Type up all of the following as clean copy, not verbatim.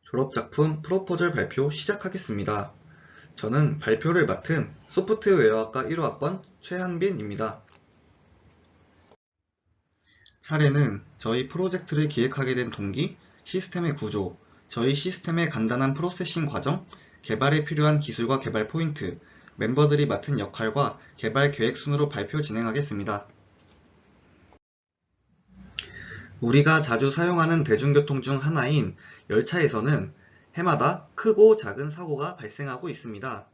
졸업작품 프로포절 발표 시작하겠습니다. 저는 발표를 맡은 소프트웨어학과 1호학번 최한빈입니다. 차례는 저희 프로젝트를 기획하게 된 동기, 시스템의 구조, 저희 시스템의 간단한 프로세싱 과정, 개발에 필요한 기술과 개발 포인트, 멤버들이 맡은 역할과 개발 계획 순으로 발표 진행하겠습니다. 우리가 자주 사용하는 대중교통 중 하나인 열차에서는 해마다 크고 작은 사고가 발생하고 있습니다.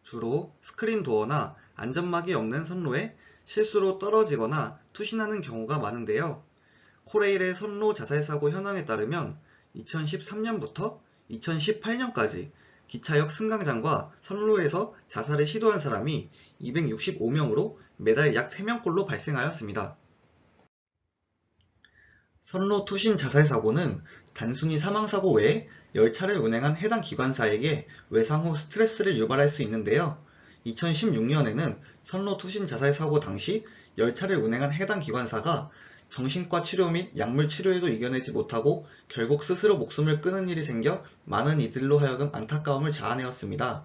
주로 스크린 도어나 안전막이 없는 선로에 실수로 떨어지거나 투신하는 경우가 많은데요. 코레일의 선로 자살 사고 현황에 따르면 2013년부터 2018년까지 기차역 승강장과 선로에서 자살을 시도한 사람이 265명으로 매달 약 3명꼴로 발생하였습니다. 선로 투신 자살 사고는 단순히 사망사고 외에 열차를 운행한 해당 기관사에게 외상 후 스트레스를 유발할 수 있는데요. 2016년에는 선로 투신 자살 사고 당시 열차를 운행한 해당 기관사가 정신과 치료 및 약물 치료에도 이겨내지 못하고 결국 스스로 목숨을 끊은 일이 생겨 많은 이들로 하여금 안타까움을 자아내었습니다.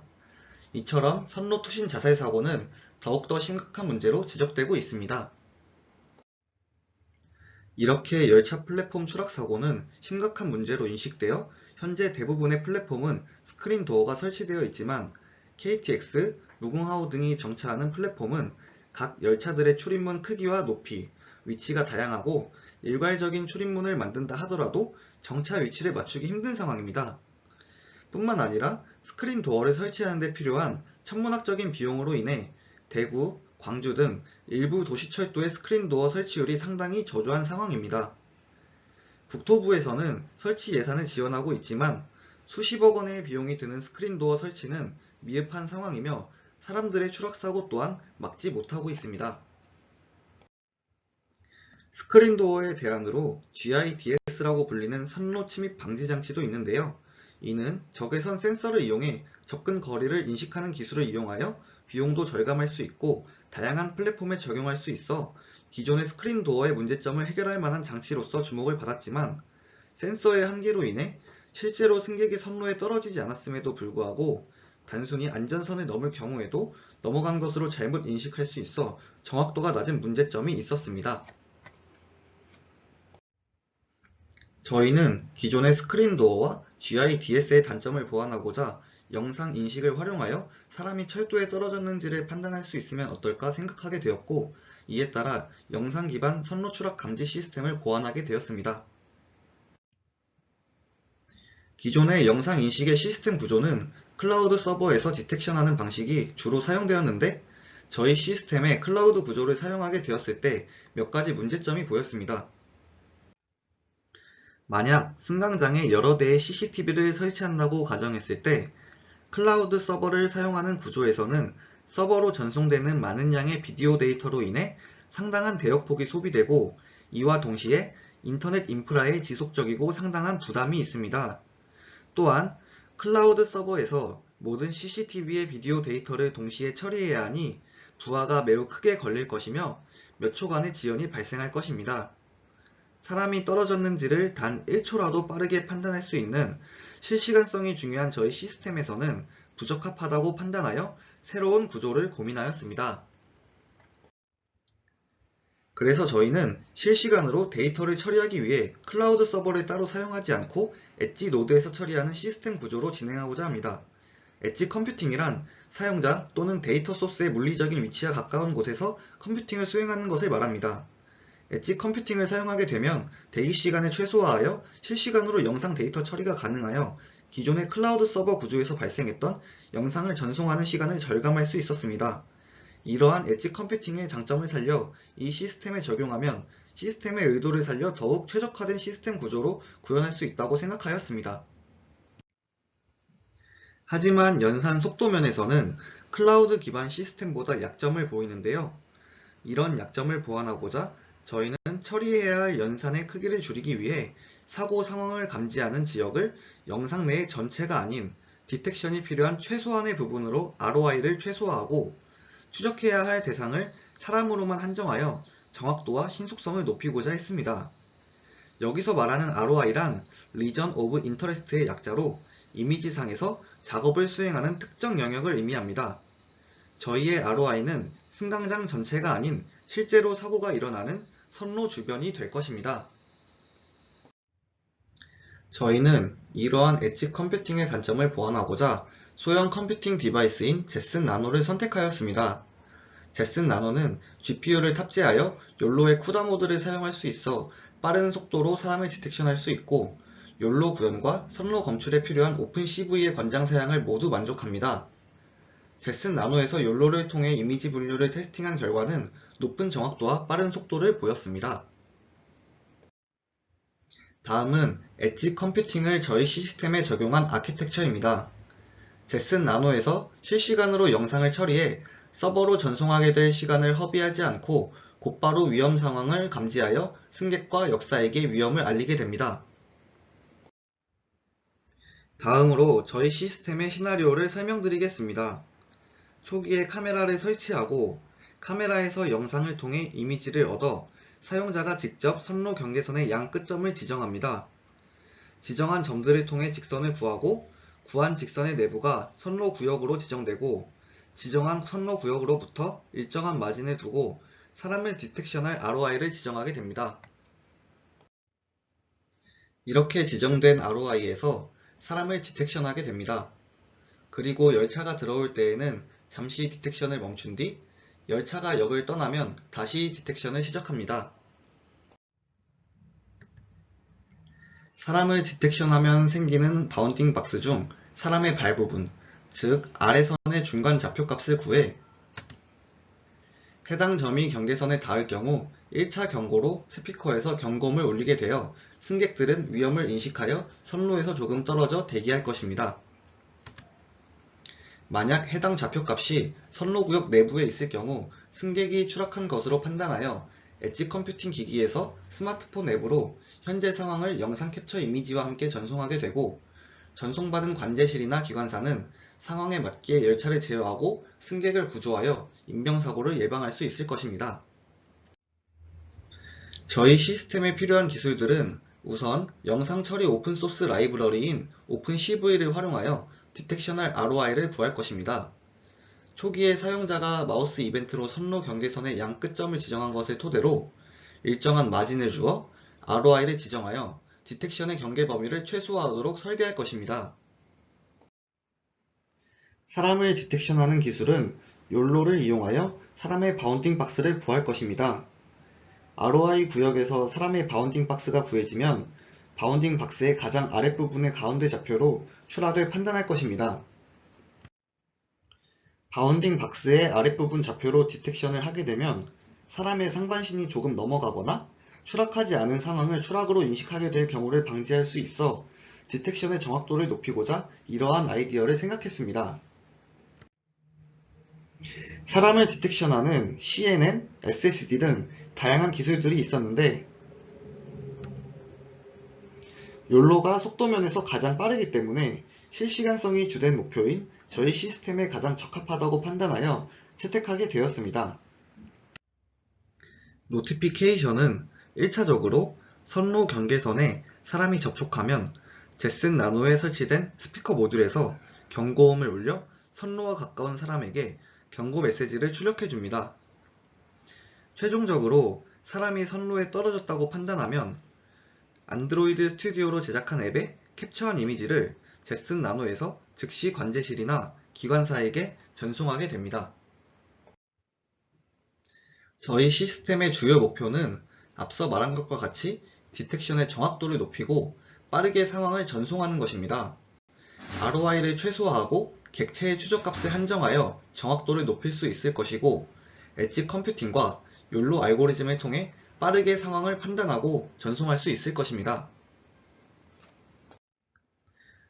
이처럼 선로 투신 자살 사고는 더욱더 심각한 문제로 지적되고 있습니다. 이렇게 열차 플랫폼 추락 사고는 심각한 문제로 인식되어 현재 대부분의 플랫폼은 스크린 도어가 설치되어 있지만 KTX, 무궁화호 등이 정차하는 플랫폼은 각 열차들의 출입문 크기와 높이, 위치가 다양하고 일괄적인 출입문을 만든다 하더라도 정차 위치를 맞추기 힘든 상황입니다. 뿐만 아니라 스크린 도어를 설치하는 데 필요한 천문학적인 비용으로 인해 대구, 광주 등 일부 도시철도의 스크린 도어 설치율이 상당히 저조한 상황입니다. 국토부에서는 설치 예산을 지원하고 있지만 수십억 원의 비용이 드는 스크린 도어 설치는 미흡한 상황이며 사람들의 추락사고 또한 막지 못하고 있습니다. 스크린 도어의 대안으로 GIDS라고 불리는 선로 침입 방지 장치도 있는데요. 이는 적외선 센서를 이용해 접근 거리를 인식하는 기술을 이용하여 비용도 절감할 수 있고 다양한 플랫폼에 적용할 수 있어 기존의 스크린 도어의 문제점을 해결할 만한 장치로서 주목을 받았지만 센서의 한계로 인해 실제로 승객이 선로에 떨어지지 않았음에도 불구하고 단순히 안전선을 넘을 경우에도 넘어간 것으로 잘못 인식할 수 있어 정확도가 낮은 문제점이 있었습니다. 저희는 기존의 스크린 도어와 GIDS의 단점을 보완하고자 영상 인식을 활용하여 사람이 철도에 떨어졌는지를 판단할 수 있으면 어떨까 생각하게 되었고, 이에 따라 영상 기반 선로 추락 감지 시스템을 고안하게 되었습니다. 기존의 영상 인식의 시스템 구조는 클라우드 서버에서 디텍션하는 방식이 주로 사용되었는데, 저희 시스템의 클라우드 구조를 사용하게 되었을 때 몇 가지 문제점이 보였습니다. 만약 승강장에 여러 대의 CCTV를 설치한다고 가정했을 때 클라우드 서버를 사용하는 구조에서는 서버로 전송되는 많은 양의 비디오 데이터로 인해 상당한 대역폭이 소비되고 이와 동시에 인터넷 인프라에 지속적이고 상당한 부담이 있습니다. 또한 클라우드 서버에서 모든 CCTV의 비디오 데이터를 동시에 처리해야 하니 부하가 매우 크게 걸릴 것이며 몇 초간의 지연이 발생할 것입니다. 사람이 떨어졌는지를 단 1초라도 빠르게 판단할 수 있는 실시간성이 중요한 저희 시스템에서는 부적합하다고 판단하여 새로운 구조를 고민하였습니다. 그래서 저희는 실시간으로 데이터를 처리하기 위해 클라우드 서버를 따로 사용하지 않고 엣지 노드에서 처리하는 시스템 구조로 진행하고자 합니다. 엣지 컴퓨팅이란 사용자 또는 데이터 소스의 물리적인 위치와 가까운 곳에서 컴퓨팅을 수행하는 것을 말합니다. 엣지 컴퓨팅을 사용하게 되면 대기 시간을 최소화하여 실시간으로 영상 데이터 처리가 가능하여 기존의 클라우드 서버 구조에서 발생했던 영상을 전송하는 시간을 절감할 수 있었습니다. 이러한 엣지 컴퓨팅의 장점을 살려 이 시스템에 적용하면 시스템의 의도를 살려 더욱 최적화된 시스템 구조로 구현할 수 있다고 생각하였습니다. 하지만 연산 속도 면에서는 클라우드 기반 시스템보다 약점을 보이는데요. 이런 약점을 보완하고자 저희는 처리해야 할 연산의 크기를 줄이기 위해 사고 상황을 감지하는 지역을 영상 내의 전체가 아닌 디텍션이 필요한 최소한의 부분으로 ROI를 최소화하고 추적해야 할 대상을 사람으로만 한정하여 정확도와 신속성을 높이고자 했습니다. 여기서 말하는 ROI란 Region of Interest의 약자로 이미지상에서 작업을 수행하는 특정 영역을 의미합니다. 저희의 ROI는 승강장 전체가 아닌 실제로 사고가 일어나는 선로 주변이 될 것입니다. 저희는 이러한 엣지 컴퓨팅의 단점을 보완하고자 소형 컴퓨팅 디바이스인 제슨 나노를 선택하였습니다. 제슨 나노는 GPU를 탑재하여 욜로의 쿠다 모드를 사용할 수 있어 빠른 속도로 사람을 디텍션할 수 있고 욜로 구현과 선로 검출에 필요한 오픈CV의 권장 사양을 모두 만족합니다. 제슨 나노에서 욜로를 통해 이미지 분류를 테스팅한 결과는 높은 정확도와 빠른 속도를 보였습니다. 다음은 엣지 컴퓨팅을 저희 시스템에 적용한 아키텍처입니다. 제슨 나노에서 실시간으로 영상을 처리해 서버로 전송하게 될 시간을 허비하지 않고 곧바로 위험 상황을 감지하여 승객과 역사에게 위험을 알리게 됩니다. 다음으로 저희 시스템의 시나리오를 설명드리겠습니다. 초기에 카메라를 설치하고 카메라에서 영상을 통해 이미지를 얻어 사용자가 직접 선로 경계선의 양 끝점을 지정합니다. 지정한 점들을 통해 직선을 구하고 구한 직선의 내부가 선로 구역으로 지정되고 지정한 선로 구역으로부터 일정한 마진을 두고 사람을 디텍션할 ROI를 지정하게 됩니다. 이렇게 지정된 ROI에서 사람을 디텍션하게 됩니다. 그리고 열차가 들어올 때에는 잠시 디텍션을 멈춘 뒤 열차가 역을 떠나면 다시 디텍션을 시작합니다. 사람을 디텍션하면 생기는 바운딩 박스 중 사람의 발 부분, 즉 아래선의 중간 좌표값을 구해 해당 점이 경계선에 닿을 경우 1차 경고로 스피커에서 경고음을 울리게 되어 승객들은 위험을 인식하여 선로에서 조금 떨어져 대기할 것입니다. 만약 해당 좌표값이 선로구역 내부에 있을 경우 승객이 추락한 것으로 판단하여 엣지 컴퓨팅 기기에서 스마트폰 앱으로 현재 상황을 영상 캡처 이미지와 함께 전송하게 되고 전송받은 관제실이나 기관사는 상황에 맞게 열차를 제어하고 승객을 구조하여 인명사고를 예방할 수 있을 것입니다. 저희 시스템에 필요한 기술들은 우선 영상 처리 오픈소스 라이브러리인 오픈CV를 활용하여 디텍션할 ROI를 구할 것입니다. 초기에 사용자가 마우스 이벤트로 선로 경계선의 양 끝점을 지정한 것을 토대로 일정한 마진을 주어 ROI를 지정하여 디텍션의 경계 범위를 최소화하도록 설계할 것입니다. 사람을 디텍션하는 기술은 욜로를 이용하여 사람의 바운딩 박스를 구할 것입니다. ROI 구역에서 사람의 바운딩 박스가 구해지면 바운딩 박스의 가장 아랫부분의 가운데 좌표로 추락을 판단할 것입니다. 바운딩 박스의 아랫부분 좌표로 디텍션을 하게 되면 사람의 상반신이 조금 넘어가거나 추락하지 않은 상황을 추락으로 인식하게 될 경우를 방지할 수 있어 디텍션의 정확도를 높이고자 이러한 아이디어를 생각했습니다. 사람을 디텍션하는 CNN, SSD 등 다양한 기술들이 있었는데 욜로가 속도면에서 가장 빠르기 때문에 실시간성이 주된 목표인 저희 시스템에 가장 적합하다고 판단하여 채택하게 되었습니다. 노티피케이션은 1차적으로 선로 경계선에 사람이 접촉하면 제슨 나노에 설치된 스피커 모듈에서 경고음을 울려 선로와 가까운 사람에게 경고 메시지를 출력해 줍니다. 최종적으로 사람이 선로에 떨어졌다고 판단하면 안드로이드 스튜디오로 제작한 앱에 캡처한 이미지를 제슨 나노에서 즉시 관제실이나 기관사에게 전송하게 됩니다. 저희 시스템의 주요 목표는 앞서 말한 것과 같이 디텍션의 정확도를 높이고 빠르게 상황을 전송하는 것입니다. ROI를 최소화하고 객체의 추적값을 한정하여 정확도를 높일 수 있을 것이고 엣지 컴퓨팅과 욜로 알고리즘을 통해 빠르게 상황을 판단하고 전송할 수 있을 것입니다.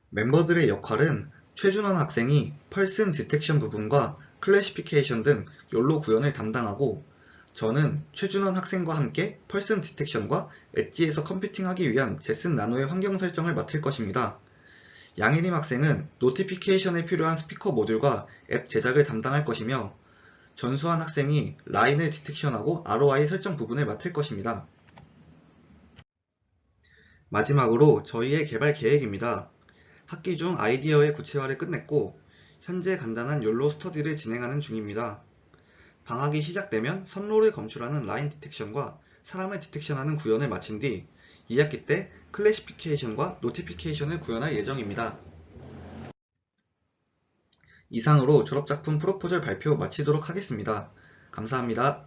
멤버들의 역할은 최준원 학생이 펄슨 디텍션 부분과 클래시피케이션 등 욜로 구현을 담당하고 저는 최준원 학생과 함께 펄슨 디텍션과 엣지에서 컴퓨팅하기 위한 제슨 나노의 환경 설정을 맡을 것입니다. 양혜림 학생은 노티피케이션에 필요한 스피커 모듈과 앱 제작을 담당할 것이며 전수환 학생이 라인을 디텍션하고 ROI 설정 부분을 맡을 것입니다. 마지막으로 저희의 개발 계획입니다. 학기 중 아이디어의 구체화를 끝냈고 현재 간단한 욜로 스터디를 진행하는 중입니다. 방학이 시작되면 선로를 검출하는 라인 디텍션과 사람을 디텍션하는 구현을 마친 뒤 2학기 때 클래시피케이션과 노티피케이션을 구현할 예정입니다. 이상으로 졸업작품 프로포절 발표 마치도록 하겠습니다. 감사합니다.